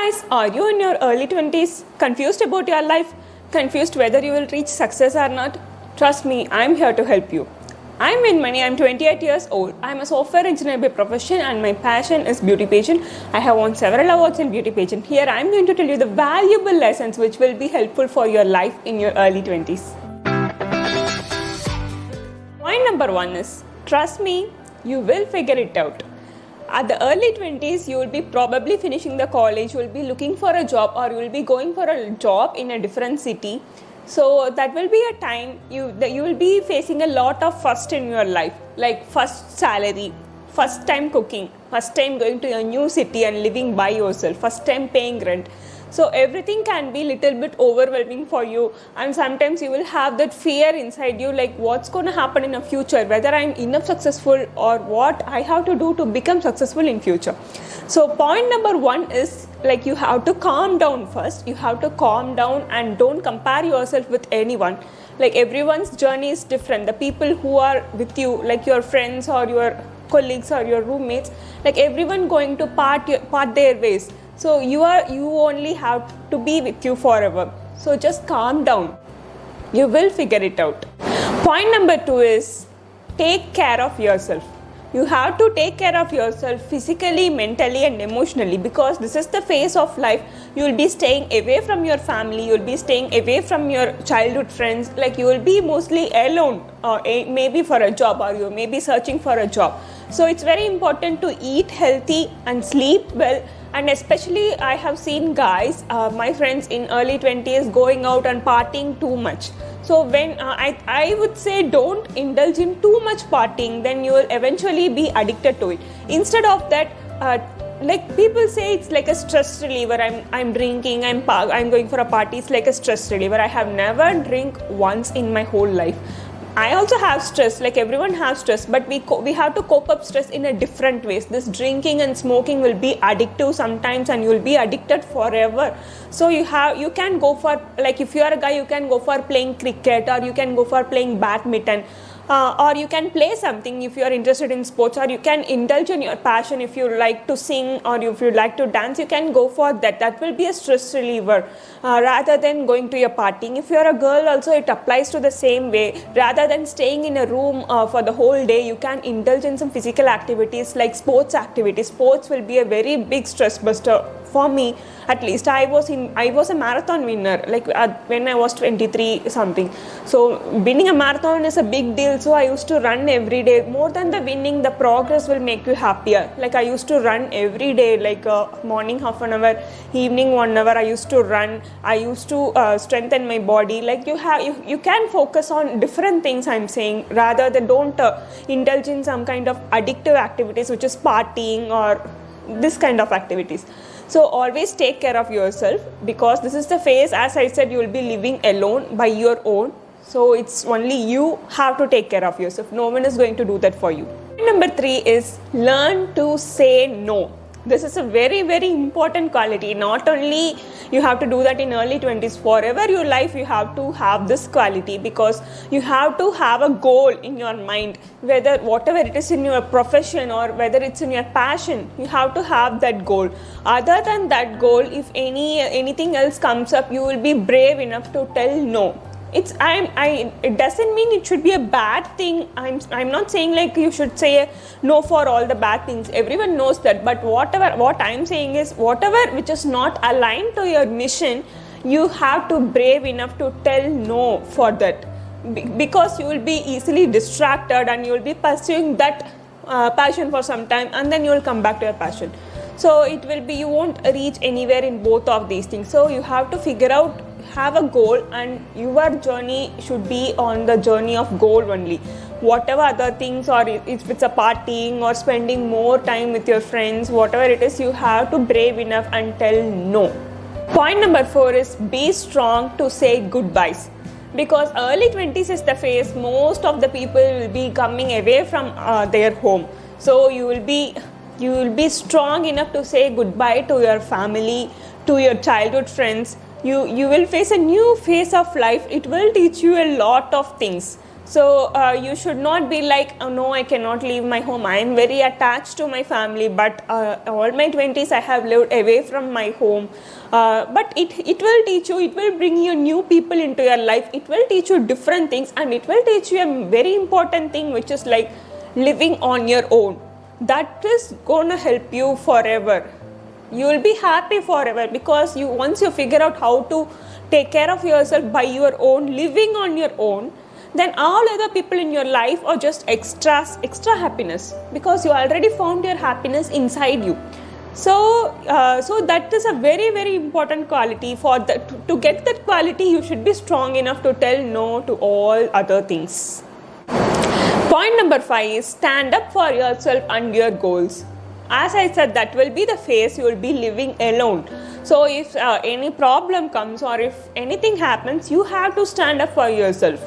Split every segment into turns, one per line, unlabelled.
guys, are you in your early 20s, confused about your life, confused whether you will reach success or not? Trust me, I'm here to help you. I'm Vinmani, I'm 28 years old. I'm a software engineer by profession and my passion is beauty pageant. I have won several awards in beauty pageant. Here I'm going to tell you the valuable lessons which will be helpful for your life in your early 20s. Point number 1 is, trust me, you will figure it out. At the early 20s, you will be probably finishing the college, you will be looking for a job or you will be going for a job in a different city. So that will be a time you will be facing a lot of first in your life, like first salary, first time cooking, first time going to a new city and living by yourself, first time paying rent. So everything can be little bit overwhelming for you, and sometimes you will have that fear inside you, like what's going to happen in the future, whether I'm enough successful or what I have to do to become successful in future. So point number 1 is, like, you have to calm down first. You have to calm down and don't compare yourself with anyone. Like, everyone's journey is different. The people who are with you, like your friends or your colleagues or your roommates, like everyone going to part their ways. So you only have to be with you forever. So just calm down. You will figure it out. Point number 2 is, take care of yourself. You have to take care of yourself physically, mentally and emotionally, because this is the phase of life. You will be staying away from your family, you will be staying away from your childhood friends, like you will be mostly alone, or maybe for a job, or you may be searching for a job. So it's very important to eat healthy and sleep well. And especially I have seen guys, my friends in early 20s going out and partying too much. So when I would say don't indulge in too much partying, then you will eventually be addicted to it. Instead of that, like people say it's like a stress reliever. I'm drinking, I'm going for a party. It's like a stress reliever. I have never drink once in my whole life. I also have stress, like everyone has stress, but we have to cope up stress in a different ways. This drinking and smoking will be addictive sometimes and you will be addicted forever. So you can go for, like if you are a guy, you can go for playing cricket, or you can go for playing badminton, or you can play something if you are interested in sports, or you can indulge in your passion. If you like to sing or if you like to dance, you can go for that. That will be a stress reliever rather than going to your partying. If you are a girl also, it applies to the same way. Rather than staying in a room for the whole day, you can indulge in some physical activities like sports activities. Sports will be a very big stress buster. For me, at least, I was a marathon winner, like when I was 23 something. So winning a marathon is a big deal. So I used to run every day. More than the winning, the progress will make you happier. Like I used to run every day, like morning half an hour, evening 1 hour. I used to run. I used to strengthen my body. Like you can focus on different things. I'm saying, rather than don't indulge in some kind of addictive activities, which is partying or this kind of activities. So always take care of yourself, because this is the phase, as I said, you will be living alone by your own. So it's only you have to take care of yourself. No one is going to do that for you. Number 3 is, learn to say no. This is a very, very important quality. Not only you have to do that in early 20s, forever your life you have to have this quality, because you have to have a goal in your mind, whether whatever it is in your profession or whether it's in your passion, you have to have that goal. Other than that goal, if anything else comes up, you will be brave enough to tell no. It doesn't mean it should be a bad thing. I'm not saying like you should say no for all the bad things. Everyone knows that. But what I'm saying is, whatever which is not aligned to your mission, you have to brave enough to tell no for that, because you will be easily distracted and you will be pursuing that passion for some time, and then you will come back to your passion. So it will be, you won't reach anywhere in both of these things. So you have to figure out, have a goal, and your journey should be on the journey of goal only. Whatever other things, or if it's a partying or spending more time with your friends, whatever it is, you have to brave enough and tell no. Point number 4 is, be strong to say goodbyes. Because early 20s is the phase most of the people will be coming away from their home. So you will be strong enough to say goodbye to your family, to your childhood friends. You will face a new phase of life. It will teach you a lot of things. So you should not be like, oh, no, I cannot leave my home. I am very attached to my family, but all my 20s I have lived away from my home. But it will teach you, it will bring you new people into your life. It will teach you different things, and it will teach you a very important thing, which is like living on your own. That is gonna help you forever. You will be happy forever, because once you figure out how to take care of yourself by your own, living on your own, then all other people in your life are just extra happiness, because you already found your happiness inside you. So that is a very, very important quality. To get that quality, you should be strong enough to tell no to all other things. Point number 5 is stand up for yourself and your goals. As I said, that will be the phase you will be living alone. So if any problem comes or if anything happens, you have to stand up for yourself.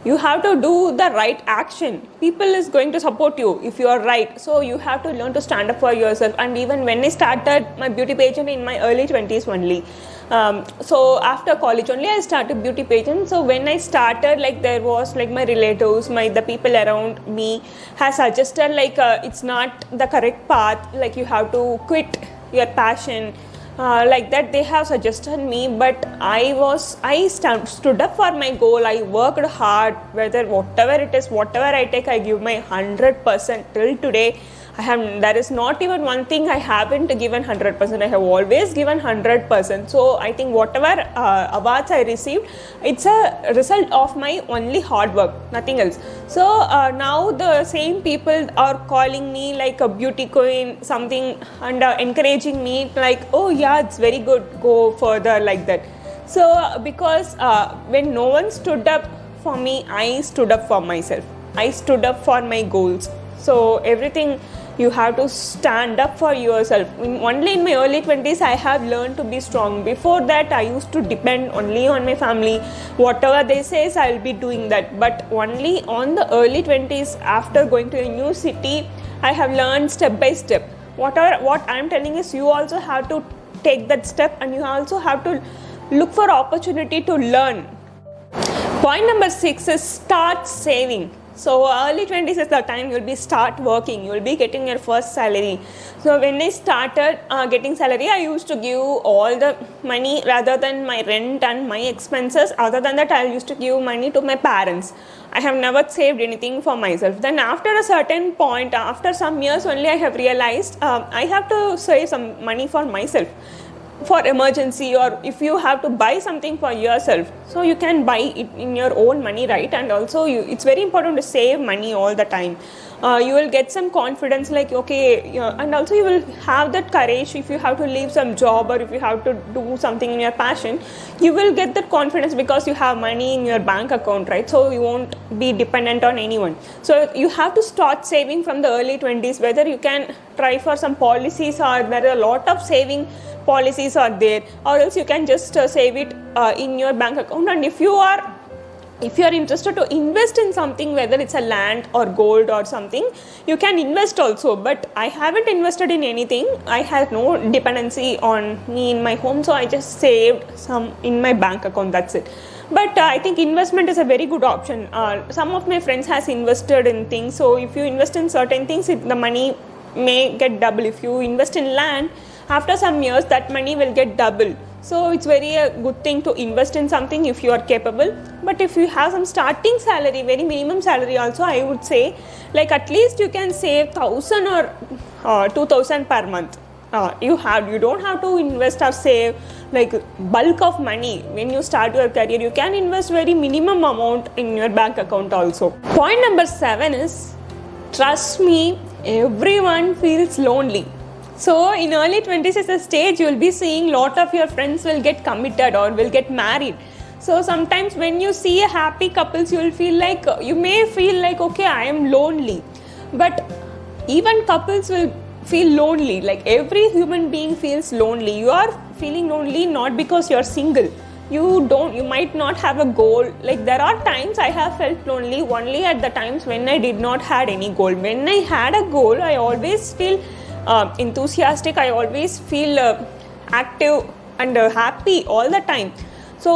You have to do the right action. People is going to support you if you are right. So you have to learn to stand up for yourself. And even when I started my beauty pageant in my early 20s only, so after college only I started beauty pageant. So when I started, like there was like my relatives, the people around me has suggested like it's not the correct path, like you have to quit your passion. Like that they have suggested me, but I stood up for my goal. I worked hard, whatever it is, whatever I take, I give my 100% till today. There is not even one thing I haven't given 100%. I have always given 100%. So I think whatever awards I received, it's a result of my only hard work, nothing else. So now the same people are calling me like a beauty queen, something, and encouraging me like, oh yeah, it's very good, go further, like that. So because when no one stood up for me, I stood up for myself. I stood up for my goals. So everything you have to stand up for yourself. Only in my early 20s I have learned to be strong. Before that I used to depend only on my family. Whatever they say, I will be doing that. But only on the early 20s, after going to a new city, I have learned step by step. What I am telling is, you also have to take that step, and you also have to look for opportunity to learn. Point number 6 is start saving. So early 20s is the time you will be start working. You will be getting your first salary. So when I started getting salary, I used to give all the money rather than my rent and my expenses. Other than that, I used to give money to my parents. I have never saved anything for myself. Then after a certain point, after some years only, I have realized I have to save some money for myself, for emergency, or if you have to buy something for yourself, so you can buy it in your own money, right? And also it's very important to save money all the time. You will get some confidence, like okay, and also you will have that courage. If you have to leave some job, or if you have to do something in your passion, you will get that confidence because you have money in your bank account, right? So you won't be dependent on anyone. So you have to start saving from the early 20s. Whether you can try for some policies, or there are a lot of saving policies are there, or else you can just save it in your bank account. And if you are interested to invest in something, whether it's a land or gold or something, you can invest also. But I haven't invested in anything. I have no dependency on me in my home, so I just saved some in my bank account, that's it. But I think investment is a very good option. Some of my friends has invested in things. So if you invest in certain things, the money may get double. If you invest in land, after some years that money will get double. So it's very a good thing to invest in something if you are capable. But if you have some starting salary, very minimum salary also, I would say, like at least you can save 1,000 or 2,000 per month. You don't have to invest or save like bulk of money. When you start your career, you can invest very minimum amount in your bank account also. Point number 7 is, trust me, everyone feels lonely. So in early 20s is a stage you will be seeing lot of your friends will get committed or will get married. So sometimes when you see a happy couples, you may feel like okay, I am lonely. But even couples will feel lonely. Like every human being feels lonely. You are feeling lonely not because you are single. You might not have a goal. Like there are times I have felt lonely only at the times when I did not had any goal. When I had a goal, I always feel enthusiastic. I always feel active and happy all the time. So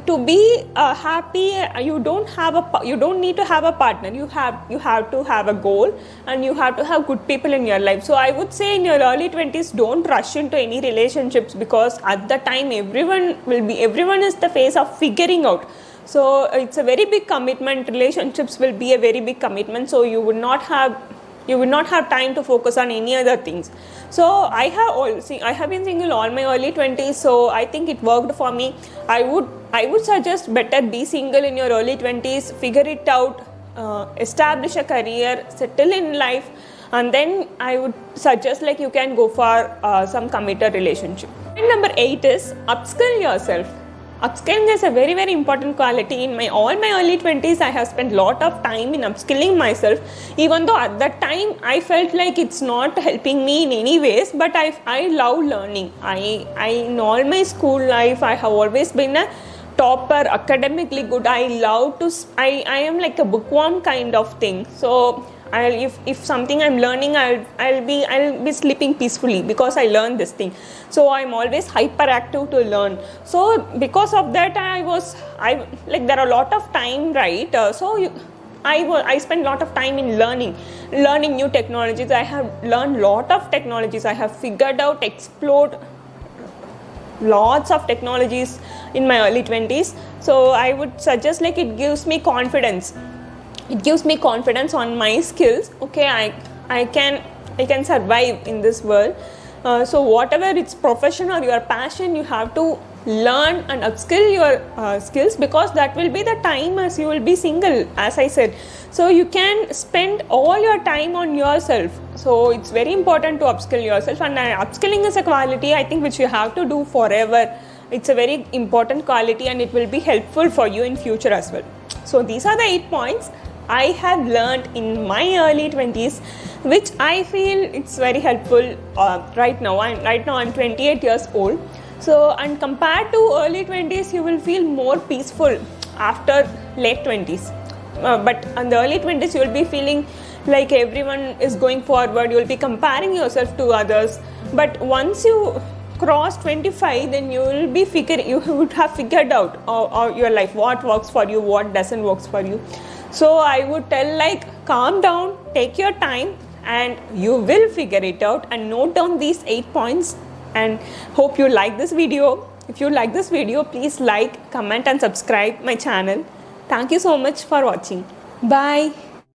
to be happy, you don't need to have a partner. You have to have a goal, and you have to have good people in your life. So I would say in your early 20s, don't rush into any relationships, because at the time everyone is the phase of figuring out. So it's a very big commitment. Relationships will be a very big commitment. So you would not have time to focus on any other things. So I have been single all my early 20s, so I think it worked for me. I would suggest better be single in your early 20s, figure it out, establish a career, settle in life, and then I would suggest like you can go for some committed relationship. And number 8 is upskill yourself. Upskilling is a very, very important quality. In all my early 20s, I have spent a lot of time in upskilling myself, even though at that time I felt like it's not helping me in any ways, but I love learning. In all my school life, I have always been a topper, academically good. I am like a bookworm kind of thing. So if something I'm learning, I'll be sleeping peacefully because I learned this thing. So I'm always hyperactive to learn. So because of that, there are a lot of time, right? I spend a lot of time in learning new technologies. I have learned a lot of technologies. I have figured out, explored lots of technologies in my early 20s. So I would suggest like it gives me confidence. It gives me confidence on my skills. Okay, I can survive in this world. So whatever it's profession or your passion, you have to learn and upskill your skills, because that will be the time as you will be single, as I said. So you can spend all your time on yourself. So it's very important to upskill yourself, and upskilling is a quality I think which you have to do forever. It's a very important quality, and it will be helpful for you in future as well. So these are the 8 points I have learned in my early 20s, which I feel it's very helpful right now. I'm 28 years old. So, and compared to early 20s, you will feel more peaceful after late 20s. But in the early 20s, you will be feeling like everyone is going forward. You will be comparing yourself to others. But once you cross 25, then you would have figured out your life, what works for you, what doesn't work for you. So I would tell like calm down, take your time, and you will figure it out, and note down these 8 points, and hope you like this video. If you like this video, please like, comment and subscribe my channel. Thank you so much for watching. Bye.